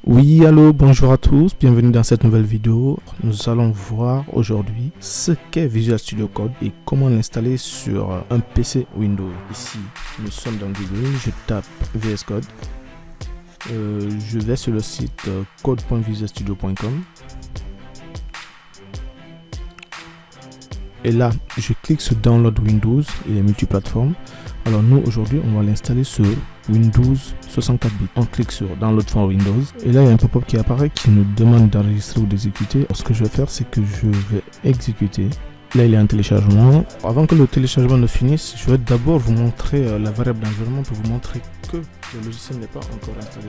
Oui, allô, bonjour à tous, bienvenue dans cette nouvelle vidéo. Nous allons voir aujourd'hui ce qu'est Visual Studio Code et comment l'installer sur un PC Windows. Ici, nous sommes dans Google, je tape VS Code. Je vais sur le site code.visualstudio.com. Et là, je clique sur Download Windows, il est multiplateforme. Alors nous, aujourd'hui, on va l'installer sur Windows 64 bits. On clique sur Download for Windows. Et là, il y a un pop-up qui apparaît qui nous demande d'enregistrer ou d'exécuter. Ce que je vais faire, c'est que je vais exécuter. Là, il est en téléchargement. Avant que le téléchargement ne finisse, je vais d'abord vous montrer la variable d'environnement pour vous montrer que le logiciel n'est pas encore installé.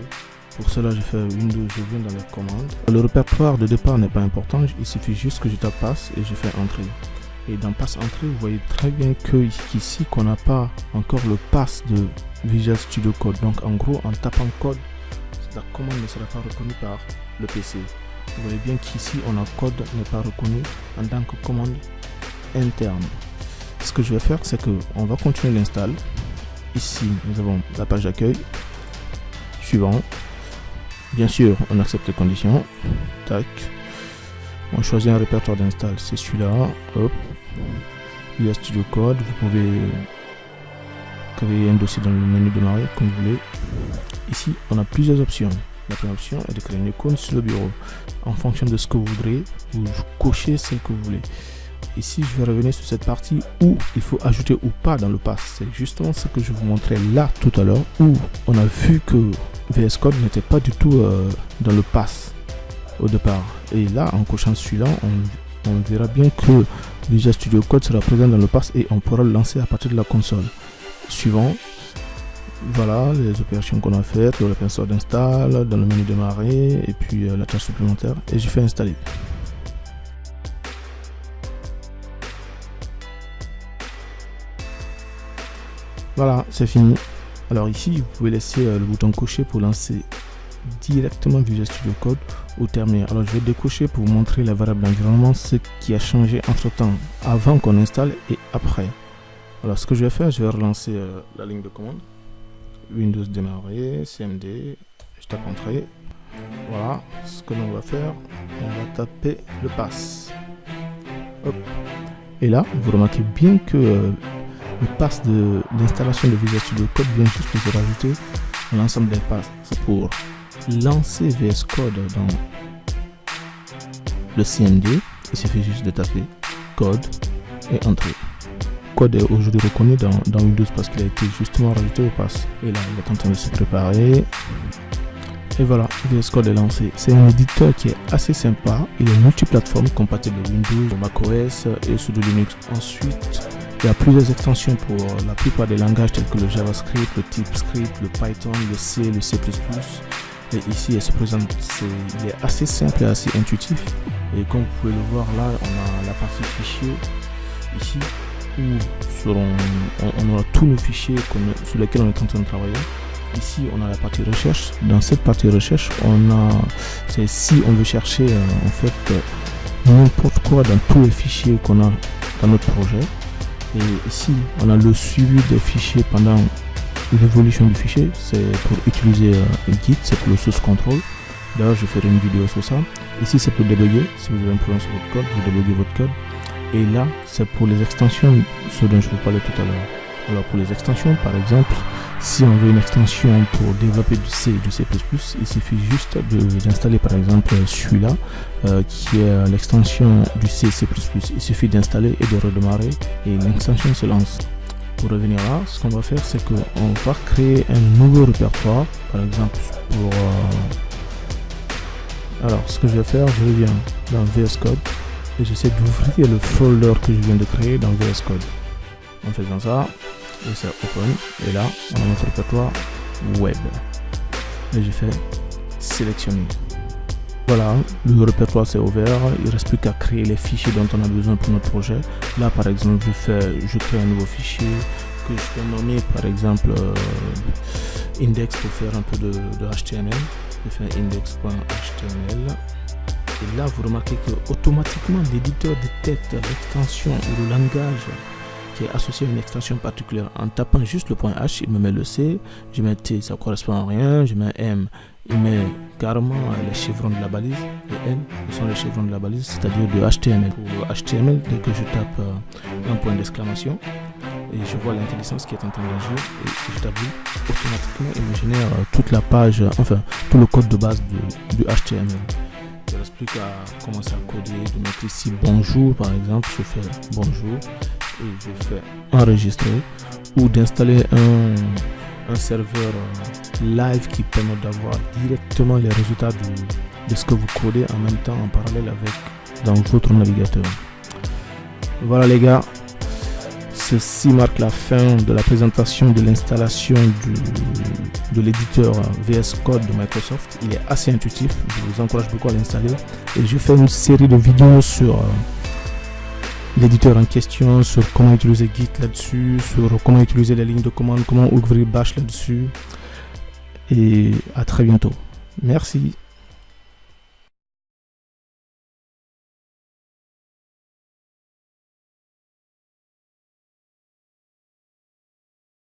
Pour cela, je fais Windows, je viens dans les commandes. Le répertoire de départ n'est pas important. Il suffit juste que je tape passe et je fais entrée. Et dans passe entrée, vous voyez très bien qu'ici qu'on n'a pas encore le pass de Visual Studio Code. Donc en gros, en tapant code, la commande ne sera pas reconnue par le PC. Vous voyez bien qu'ici, code n'est pas reconnu en tant que commande interne. Ce que je vais faire, c'est qu'on va continuer l'install. Ici, nous avons la page d'accueil. Suivant. Bien sûr, on accepte les conditions. Tac. On choisit un répertoire d'install, c'est celui-là. Hop. Visual Studio Code. Vous pouvez créer un dossier dans le menu démarrer comme vous voulez. Ici, on a plusieurs options. La première option est de créer une icône sur le bureau. En fonction de ce que vous voudrez, vous cochez celle que vous voulez. Ici, je vais revenir sur cette partie où il faut ajouter ou pas dans le pass. C'est justement ce que je vous montrais là tout à l'heure, où on a vu que VS Code n'était pas du tout dans le pass au départ. Et là, en cochant celui-là, on verra bien que Visual Studio Code sera présent dans le pass et on pourra le lancer à partir de la console. Suivant, voilà les opérations qu'on a faites, le répertoire d'install, dans le menu démarrer et puis la tâche supplémentaire. Et je fais installer. Voilà, c'est fini. Alors ici, vous pouvez laisser le bouton coché pour lancer directement Visual Studio Code au terminal. Alors je vais décocher pour vous montrer la variable d'environnement, ce qui a changé entre temps, avant qu'on installe et après. Alors ce que je vais faire, je vais relancer la ligne de commande. Windows démarrer, CMD, je tape entrée. Voilà, ce que l'on va faire, on va taper le pass. Hop. Et là, vous remarquez bien que le pass d'installation de Visual Studio Code vient juste de se rajouter à l'ensemble des passes. C'est pour lancer VS Code dans le CMD, il suffit juste de taper code et entrer. Code est aujourd'hui reconnu dans Windows parce qu'il a été justement rajouté au pass. Et là, il est en train de se préparer. Et voilà, VS Code est lancé. C'est un éditeur qui est assez sympa. Il est multiplateforme, compatible Windows, macOS et sous Linux. Ensuite, il y a plusieurs extensions pour la plupart des langages tels que le JavaScript, le TypeScript, le Python, le C, le C++. Et ici, elle se présente, il est assez simple et assez intuitif. Et comme vous pouvez le voir là, on a la partie fichier ici où on aura tous nos fichiers sur lesquels on est en train de travailler. Ici, on a la partie recherche. Dans cette partie recherche, c'est si on veut chercher en fait n'importe quoi dans tous les fichiers qu'on a dans notre projet. Et ici, on a le suivi des fichiers pendant l'évolution du fichier. C'est pour utiliser Git, c'est pour le source control. D'ailleurs, je ferai une vidéo sur ça. Ici, c'est pour débugger. Si vous avez un problème sur votre code, vous débuguez votre code. Et là, c'est pour les extensions, ce dont je vous parlais tout à l'heure. Alors, pour les extensions, par exemple, si on veut une extension pour développer du C et du C++, il suffit juste d'installer par exemple celui-là, qui est l'extension du C et C++. Il suffit d'installer et de redémarrer et l'extension se lance. Pour revenir là, ce qu'on va faire, c'est qu'on va créer un nouveau répertoire, par exemple pour... Alors, ce que je vais faire, je reviens dans VS Code et j'essaie d'ouvrir le folder que je viens de créer dans VS Code. En faisant ça, et c'est open, et là, on a notre répertoire web. Et je fais sélectionner. Voilà, le répertoire c'est ouvert, il ne reste plus qu'à créer les fichiers dont on a besoin pour notre projet. Là par exemple, je crée un nouveau fichier que je vais nommer par exemple index pour faire un peu de HTML. Je fais index.html. Et là vous remarquez que automatiquement l'éditeur détecte l'extension ou le langage qui est associé à une extension particulière. En tapant juste le point H, il me met le C, je mets T, ça correspond à rien, je mets M, il met carrément les chevrons de la balise, et N, ce sont les chevrons de la balise, c'est-à-dire de HTML. Pour HTML, dès que je tape un point d'exclamation, et je vois l'intelligence qui est en train d'agir, et j'établis, automatiquement il me génère toute la page, enfin tout le code de base du HTML. Il ne reste plus qu'à commencer à coder, de mettre ici bonjour par exemple, je fais bonjour et je fais enregistrer, ou d'installer un serveur live qui permet d'avoir directement les résultats de ce que vous codez en même temps en parallèle avec dans votre navigateur. Voilà les gars, ceci marque la fin de la présentation de l'installation de l'éditeur VS Code de Microsoft. Il est assez intuitif, je vous encourage beaucoup à l'installer. Et je fais une série de vidéos sur l'éditeur en question, sur comment utiliser Git là-dessus, sur comment utiliser les lignes de commande, comment ouvrir Bash là-dessus. Et à très bientôt. Merci.